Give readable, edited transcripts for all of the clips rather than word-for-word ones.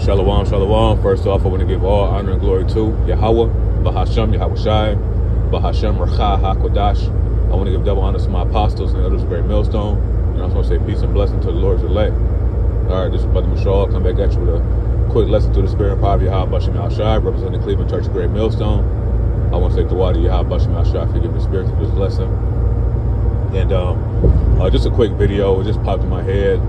Shalom, shalom. First off, I want to give all honor and glory to Yahweh, Bahashem, Yahweh Shai, Bahashem, Racha, HaKodash. I want to give double honor to my apostles and others of Great Millstone. And I also want to say peace and blessing to the Lord's elect. All right, this is Brother Mashal. Come back at you with a quick lesson through the spirit and power of Yahweh Bashem Yahweh Shai, representing Cleveland Church of Great Millstone. I want to say the water Yahweh Bashem Yahweh Shai for giving the spirit to this lesson. And just a quick video. It just popped in my head.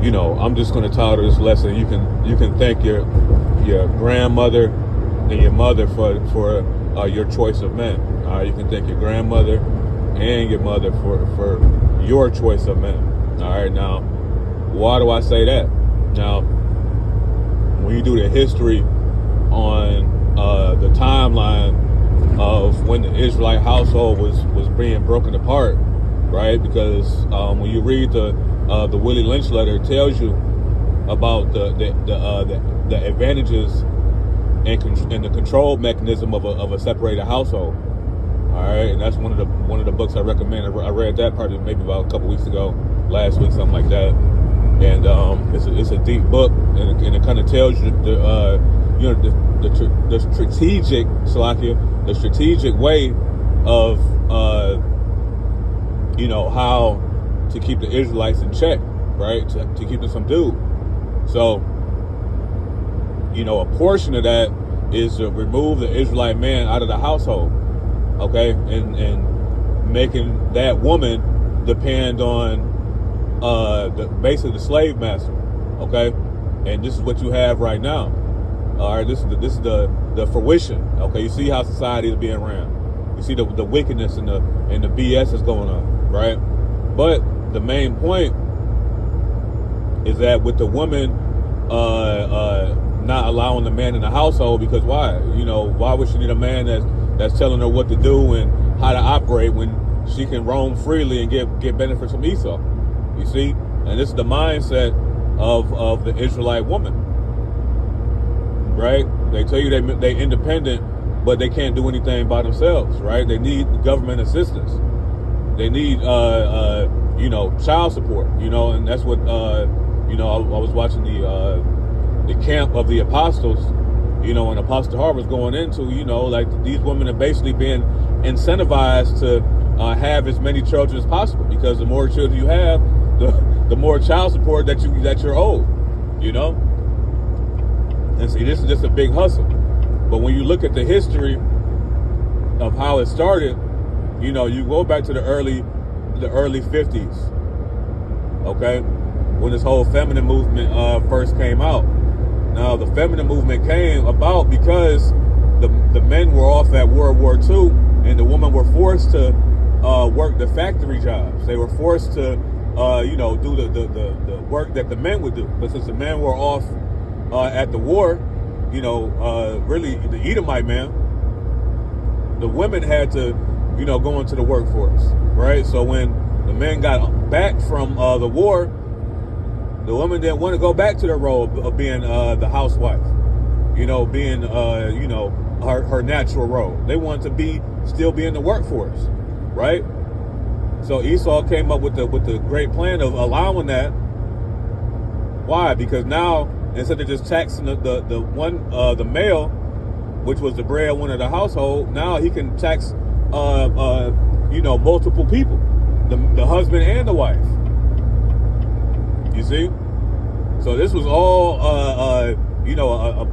I'm just going to title this lesson. You can thank your grandmother and your mother for your choice of men. You can thank your grandmother and your mother for your choice of men. All right, now, why do I say that? Now, when you do the history on the timeline of when the Israelite household was being broken apart, right? Because when you read the Willie Lynch letter, it tells you about the advantages and the control mechanism of a separated household. All right, and that's one of the books I recommend. I read that probably maybe about a couple weeks ago, last week, something like that. And it's a deep book, and it kind of tells you the strategic way of how to keep the Israelites in check, right? To keep them subdued. So, a portion of that is to remove the Israelite man out of the household, okay? And making that woman depend on basically the slave master, okay? And this is what you have right now. All right, this is the fruition, okay? You see how society is being ran. You see the wickedness and the BS is going on, right? But the main point is that with the woman not allowing the man in the household, because why? Why would she need a man that's telling her what to do and how to operate when she can roam freely and get benefits from Esau? You see? And this is the mindset of the Israelite woman, right? They tell you they independent, but they can't do anything by themselves, right? They need government assistance. They need child support, and that's what I was watching the camp of the apostles, and Apostle Harvard's going into, like these women are basically being incentivized to have as many children as possible, because the more children you have, the more child support that you're owed, And see, this is just a big hustle. But when you look at the history of how it started, you go back to the early 50s, okay, when this whole feminine movement first came out. Now, the feminine movement came about because the men were off at World War II, and the women were forced to work the factory jobs. They were forced to, do the work that the men would do. But since the men were off at the war, really the Edomite man, the women had to, go into the workforce, right? So when the men got back from the war, the women didn't want to go back to their role of being the housewife, being her natural role. They wanted to still be in the workforce, right? So Esau came up with the great plan of allowing that. Why? Because now, instead of just taxing the male, which was the breadwinner of the household, now he can tax multiple people, the husband and the wife. You see? So this was all a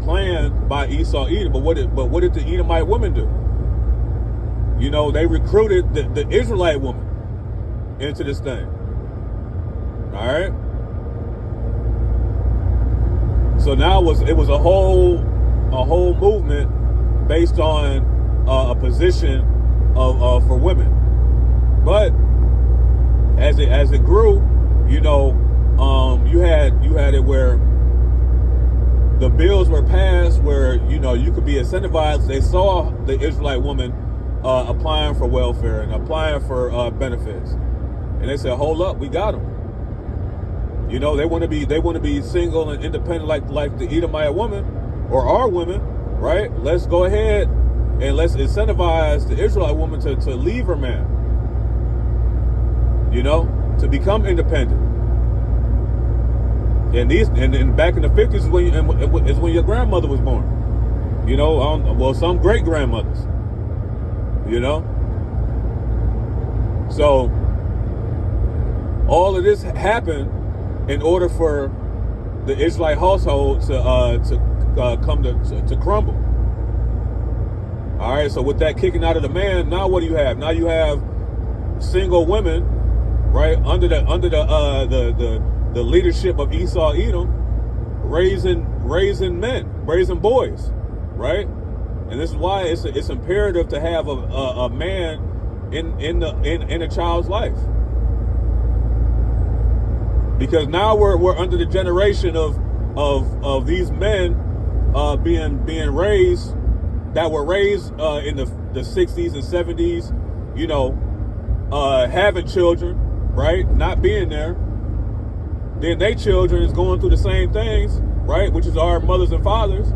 plan by Esau Edom. But what did the Edomite women do? They recruited the Israelite woman into this thing. All right. So now it was a whole movement based on a position for women. But as it grew, you had it where the bills were passed where you could be incentivized. They saw the Israelite woman applying for welfare and applying for benefits, and they said, "Hold up, we got them." They want to be single and independent like the Edomite woman or our women, right? Let's go ahead and let's incentivize the Israelite woman to leave her man, to become independent. And back in the 50s is when your grandmother was born. You know, well, some great grandmothers. You know, so all of this happened in order for the Israelite household to come to crumble. All right, so with that kicking out of the man, now what do you have? Now you have single women, right, under the leadership of Esau, Edom, raising boys, right? And this is why it's imperative to have a man in a child's life, because now we're under the generation of these men being raised, that were raised in the 60s and 70s, you know, having children, right, not being there. Then their children is going through the same things, right, which is our mothers and fathers,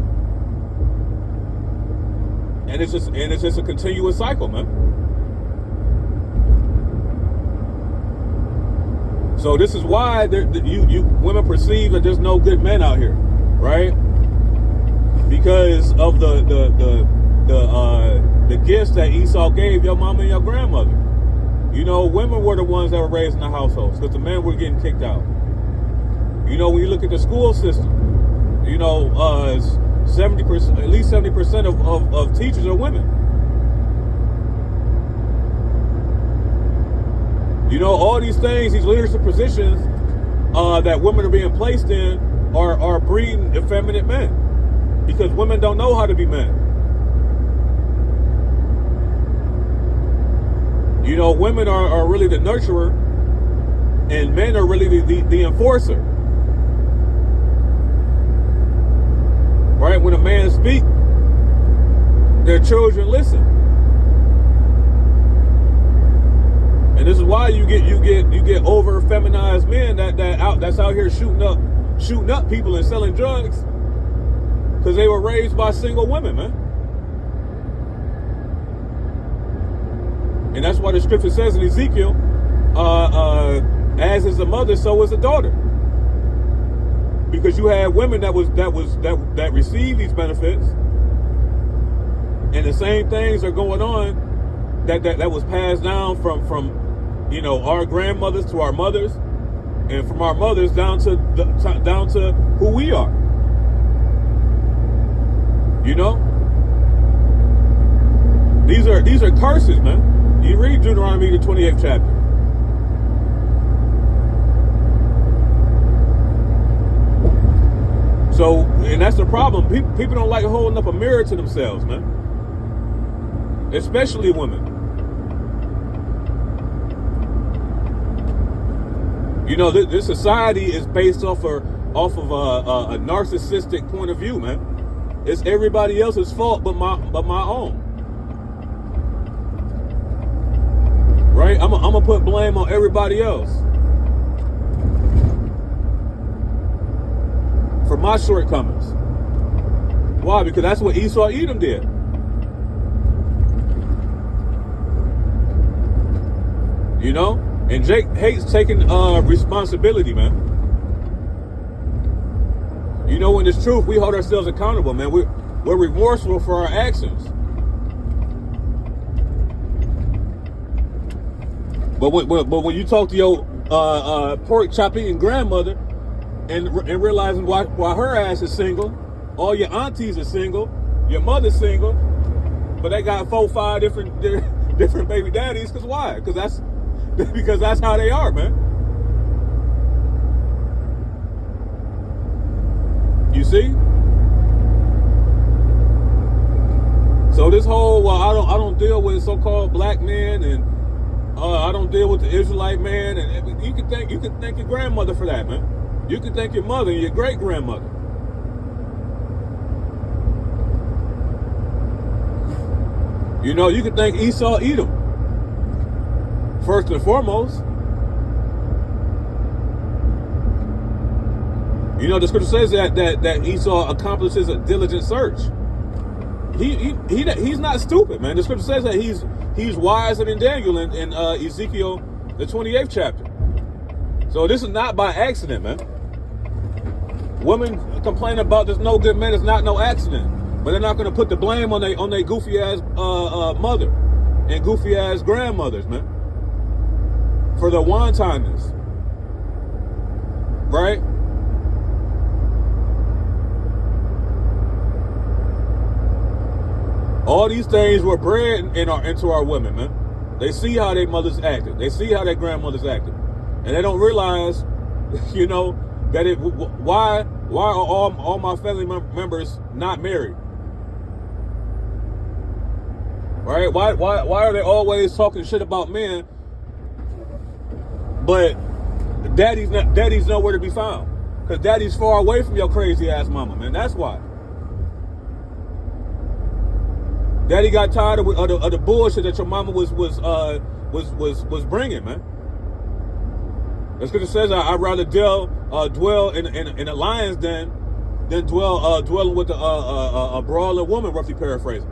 and it's just a continuous cycle, man. So this is why you women perceive that there's no good men out here, right? Because of the gifts that Esau gave your mama and your grandmother. You know, women were the ones that were raised in the households because the men were getting kicked out. You know, when you look at the school system, you know, 70%, at least 70% of teachers are women. You know, all these things, these leadership positions that women are being placed in are breeding effeminate men, because women don't know how to be men. You know, women are really the nurturer, and men are really the enforcer. Right? When a man speaks, their children listen. And this is why you get over feminized men that's out here shooting up people and selling drugs, because they were raised by single women, man. And that's why the scripture says in Ezekiel, as is a mother, so is a daughter. Because you had women that received these benefits, and the same things are going on that was passed down from you know, our grandmothers to our mothers, and from our mothers down to who we are. You know, these are curses, man. You read Deuteronomy, the 28th chapter. So, and that's the problem. People don't like holding up a mirror to themselves, man. Especially women. You know, this society is based off of a narcissistic point of view, man. It's everybody else's fault but my own. Right? I'm gonna put blame on everybody else for my shortcomings. Why? Because that's what Esau Edom did. You know? And Jake hates taking responsibility, man. You know, in this truth, we hold ourselves accountable, man. We're remorseful for our actions. But when you talk to your pork chop eating grandmother and realizing why her ass is single, all your aunties are single, your mother's single, but they got 4-5 different baby daddies. Because why? Because that's how they are, man. You see? So this whole I don't deal with so-called black men, and I don't deal with the Israelite man, and you can thank your grandmother for that, man. You can thank your mother and your great grandmother. You know, you can thank Esau Edom first and foremost. You know, the scripture says that Esau accomplishes a diligent search. He's not stupid, man. The scripture says that he's wiser than Daniel in Ezekiel, the 28th chapter. So this is not by accident, man. Women complain about there's no good men, it's not no accident. But they're not going to put the blame on they goofy ass mother and goofy ass grandmothers, man, for their wantonness, right? All these things were bred into our women, man. They see how their mothers acted. They see how their grandmothers acted. And they don't realize, you know, that why are all my family members not married? Right? Why are they always talking shit about men, but daddy's nowhere to be found? Because daddy's far away from your crazy ass mama, man. That's why. Daddy got tired of the bullshit that your mama was bringing, man. That's because it says I'd rather dwell in a lion's den than dwelling with a brawling woman, roughly paraphrasing.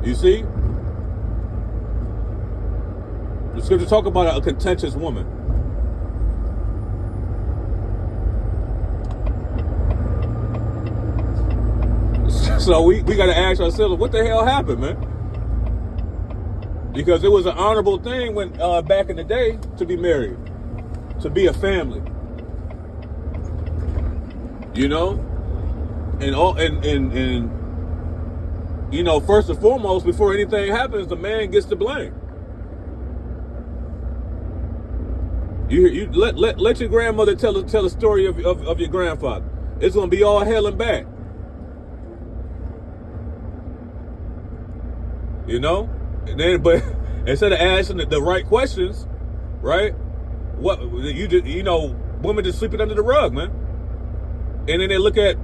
You see, the scripture talk about a contentious woman. So we got to ask ourselves, what the hell happened, man? Because it was an honorable thing when back in the day to be married, to be a family. You know, and you know, first and foremost, before anything happens, the man gets to blame. You let your grandmother tell a story of your grandfather. It's gonna be all hell and back. You know, and then but instead of asking the right questions, right? What you know, women just sweep it under the rug, man. And then they look at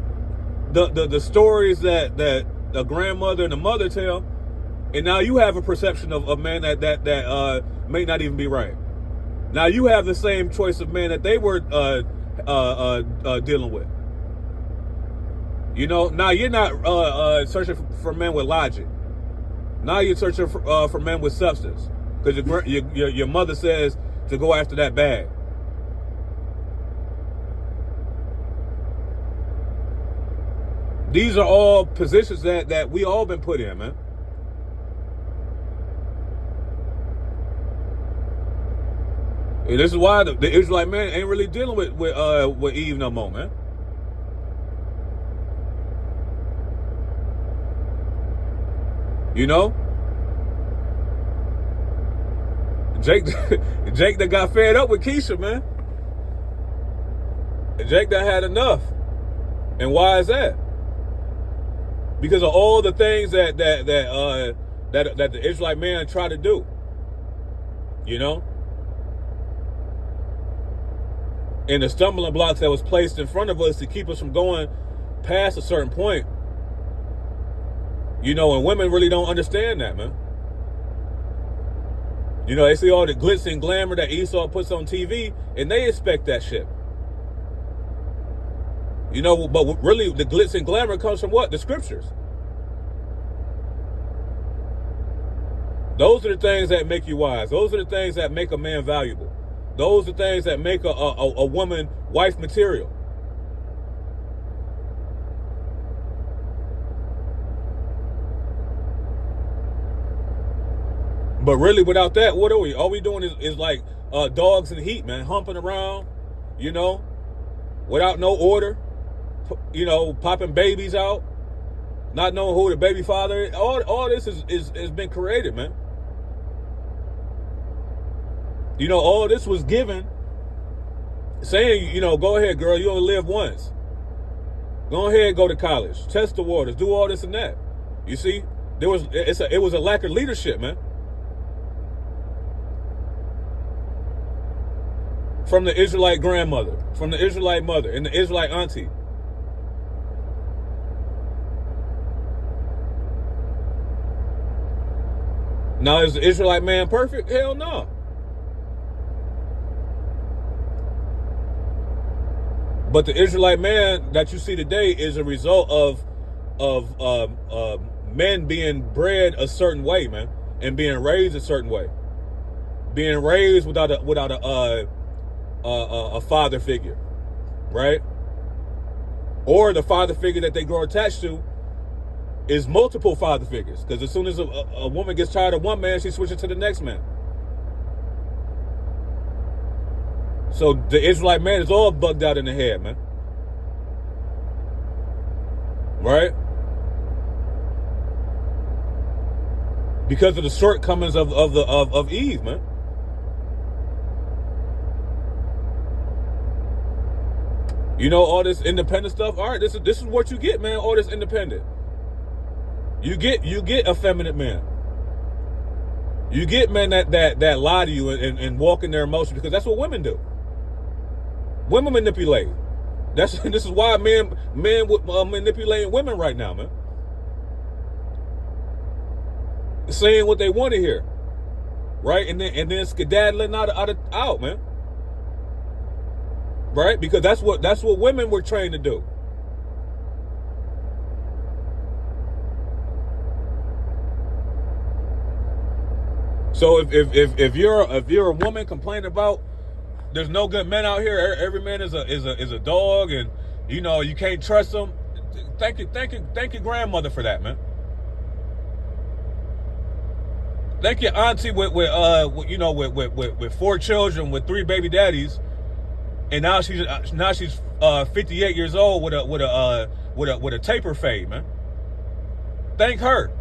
the stories that the grandmother and the mother tell, and now you have a perception of man that may not even be right. Now you have the same choice of man that they were dealing with. You know, now you're not searching for men with logic. Now you're searching for men with substance, because your mother says to go after that bag. These are all positions that we all been put in, man. And this is why the Israelite man ain't really dealing with Eve no more, man. You know, Jake that got fed up with Keisha, man. Jake that had enough. And why is that? Because of all the things that the Israelite man tried to do. You know? And the stumbling blocks that was placed in front of us to keep us from going past a certain point. You know, and women really don't understand that, man. You know, they see all the glitz and glamour that Esau puts on TV, and they expect that shit. You know, but really the glitz and glamour comes from what? The scriptures. Those are the things that make you wise. Those are the things that make a man valuable. Those are the things that make a woman wife material. But really, without that, what are we? All we doing is like dogs in heat, man, humping around, you know, without no order, you know, popping babies out, not knowing who the baby father is. All this is been created, man. You know, all this was given, saying, you know, go ahead, girl, you only live once. Go ahead, go to college, test the waters, do all this and that. You see, it was a lack of leadership, man. From the Israelite grandmother, from the Israelite mother, and the Israelite auntie. Now, is the Israelite man perfect? Hell no. But the Israelite man that you see today is a result of men being bred a certain way, man, and being raised a certain way, being raised without a a father figure, right? Or the father figure that they grow attached to is multiple father figures. Because as soon as a woman gets tired of one man, she switches to the next man. So the Israelite man is all bugged out in the head, man. Right? Because of the shortcomings of Eve, man. You know, all this independent stuff. All right, this is what you get, man. All this independent. You get effeminate men. You get men that lie to you and walk in their emotions, because that's what women do. Women manipulate. This is why men manipulating women right now, man. Saying what they want to hear, right? And then skedaddling out, man. Right? Because that's what women were trained to do. So if you're a woman complaining about there's no good men out here, every man is a dog, and you know you can't trust them, thank your grandmother for that, man. Thank your auntie with 4 children with 3 baby daddies. And now she's 58 years old with a taper fade, man. Thank her.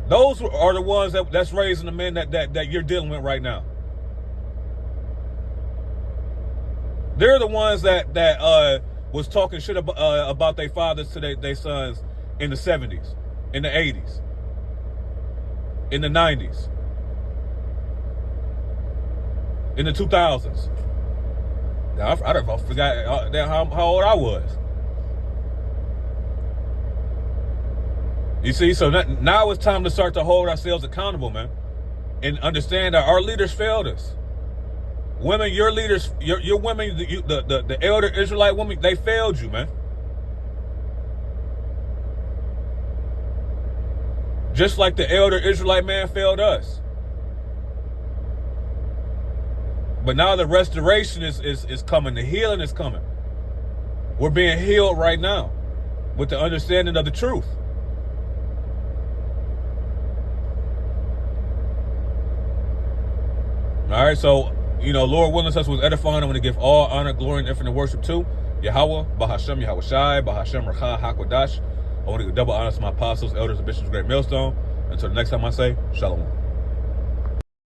Those are the ones that's raising the men that you're dealing with right now. They're the ones that was talking shit about their fathers to their sons in the 70s, in the 80s, in the 90s, in the 2000s. I forgot how old I was. You see, so now it's time to start to hold ourselves accountable, man, and understand that our leaders failed us. Women, your leaders, your women, the elder Israelite women, they failed you, man. Just like the elder Israelite man failed us. But now the restoration is coming. The healing is coming. We're being healed right now with the understanding of the truth. All right, so, Lord willing, us was edifying. I'm going to give all honor, glory, and infinite worship to Yahweh, Bahashem, Yahweh Shai, Bahashem, Racha, Hakwadash. I want to give double honor to my apostles, elders, and bishops of Great Millstone. Until the next time I say, Shalom.